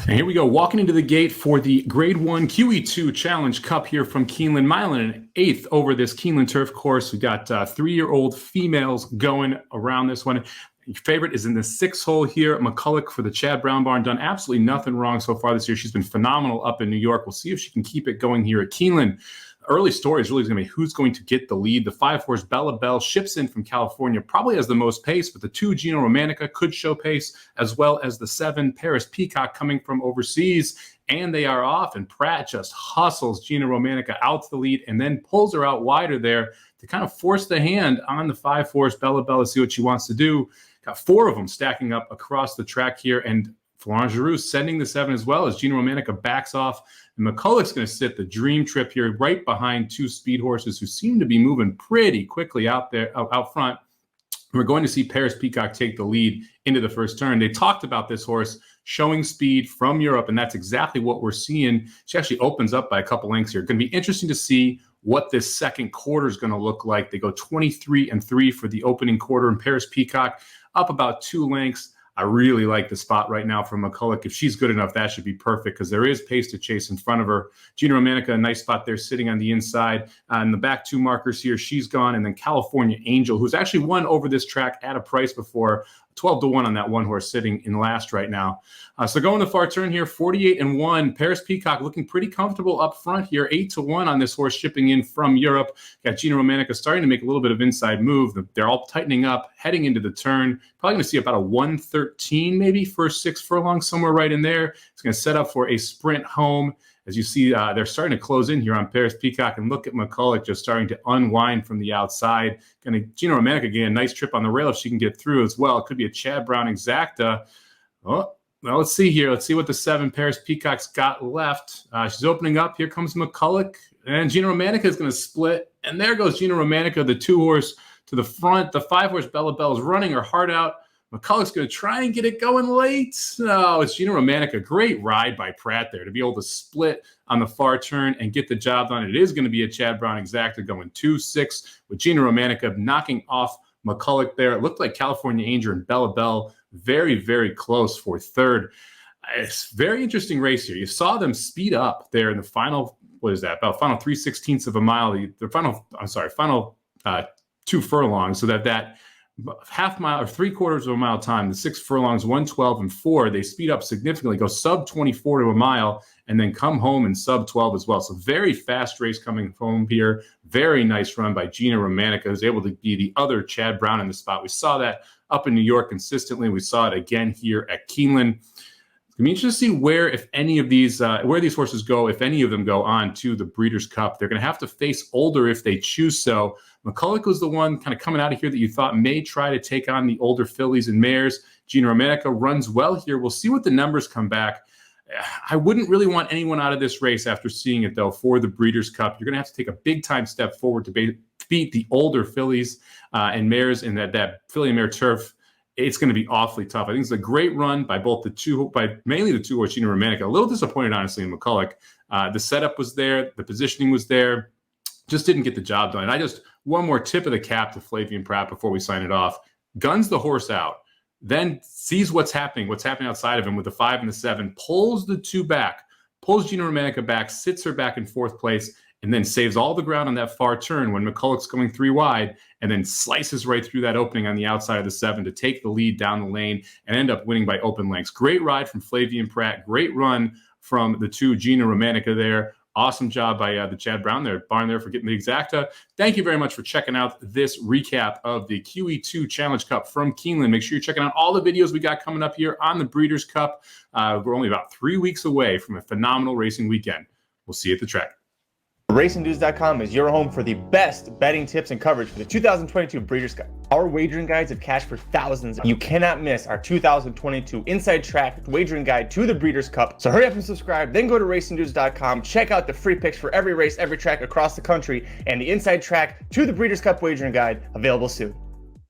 And here we go, walking into the gate for the Grade 1 QE2 Challenge Cup here from Keeneland. Mile and an eighth over this Keeneland turf course. We've got 3-year-old females going around this one. Your favorite is in the 6th hole here. McKulick for the Chad Brown barn. Done absolutely nothing wrong so far this year. She's been phenomenal up in New York. We'll see if she can keep it going here at Keeneland. Early story is really going to be who's going to get the lead. The 5-horse Bella Bell ships in from California, probably has the most pace, but the 2 Gina Romantica could show pace, as well as the 7 Paris Peacock coming from overseas. And they are off, and Pratt just hustles Gina Romantica out to the lead and then pulls her out wider there to kind of force the hand on the 5-horse Bella Bella, see what she wants to do. Got 4 of them stacking up across the track here, and Florent Giroux sending the 7 as well as Gina Romantica backs off. And McKulick's going to sit the dream trip here right behind 2 speed horses who seem to be moving pretty quickly out there, out front. We're going to see Paris Peacock take the lead into the first turn. They talked about this horse showing speed from Europe, and that's exactly what we're seeing. She actually opens up by a couple lengths here. Going to be interesting to see what this second quarter is going to look like. They go 23-3 for the opening quarter, and Paris Peacock up about 2 lengths. I really like the spot right now from McKulick. If she's good enough, that should be perfect because there is pace to chase in front of her. Gina Romantica, a nice spot there sitting on the inside. And the back 2 markers here, she's gone. And then California Angel, who's actually won over this track at a price before, 12-1 on that 1 horse sitting in last right now. So going the far turn here, 48-1. Paris Peacock looking pretty comfortable up front here, 8-1 on this horse shipping in from Europe. Got Gina Romantica starting to make a little bit of inside move. They're all tightening up, heading into the turn. Probably going to see about a 113 maybe for 6 furlongs, somewhere right in there. It's going to set up for a sprint home. As you see, they're starting to close in here on Paris Peacock, and look at McKulick just starting to unwind from the outside. Gina Romantica getting a nice trip on the rail if she can get through as well. It could be a Chad Brown exacta. Oh, well, let's see here. Let's see what the 7 Paris Peacocks got left. She's opening up. Here comes McKulick, and Gina Romantica is going to split. And there goes Gina Romantica, the 2 horse to the front. The 5 horse Bella Bell is running her heart out. McKulick's going to try and get it going late. No, it's Gina Romantica. Great ride by Pratt there to be able to split on the far turn and get the job done. It is going to be a Chad Brown exacta going 2-6 with Gina Romantica knocking off McKulick there. It looked like California Angel and Bella Bell very, very close for third. It's a very interesting race here. You saw them speed up there in the final, what is that, about final 3/16 of a mile. The final 2 furlongs, so that half mile or 3/4 of a mile time, the 6 furlongs, 1:12 and 4, they speed up significantly, go sub 24 to a mile, and then come home in sub 12 as well. So very fast race coming home here. Very nice run by Gina Romantica, who's able to be the other Chad Brown in the spot. We saw that up in New York consistently. We saw it again here at Keeneland. It's going to be interesting to see where, if any of these, where these horses go, if any of them go on to the Breeders' Cup. They're going to have to face older if they choose so. McKulick was the one kind of coming out of here that you thought may try to take on the older fillies and mares. Gina Romantica runs well here. We'll see what the numbers come back. I wouldn't really want anyone out of this race after seeing it, though, for the Breeders' Cup. You're going to have to take a big-time step forward to beat the older fillies and mares in that filly and mare turf. It's going to be awfully tough. I think it's a great run by mainly the 2 horse Gina Romantica. A little disappointed, honestly, in McKulick. The setup was there. The positioning was there. Just didn't get the job done. And one more tip of the cap to Flavien Prat before we sign it off. Guns the horse out, then sees what's happening outside of him with the 5 and the 7, pulls the 2 back, pulls Gina Romantica back, sits her back in 4th place, and then saves all the ground on that far turn when McKulick's going 3 wide, and then slices right through that opening on the outside of the 7 to take the lead down the lane and end up winning by open lengths. Great ride from Flavien Prat. Great run from the 2 Gina Romantica there. Awesome job by the Chad Brown barn there for getting the exacta. Thank you very much for checking out this recap of the QE2 Challenge Cup from Keeneland. Make sure you're checking out all the videos we got coming up here on the Breeders' Cup. We're only about 3 weeks away from a phenomenal racing weekend. We'll see you at the track. RacingDudes.com is your home for the best betting tips and coverage for the 2022 Breeders' Cup. Our wagering guides have cashed for thousands. You cannot miss our 2022 Inside Track wagering guide to the Breeders' Cup. So hurry up and subscribe, then go to RacingDudes.com, check out the free picks for every race, every track across the country, and the Inside Track to the Breeders' Cup wagering guide available soon.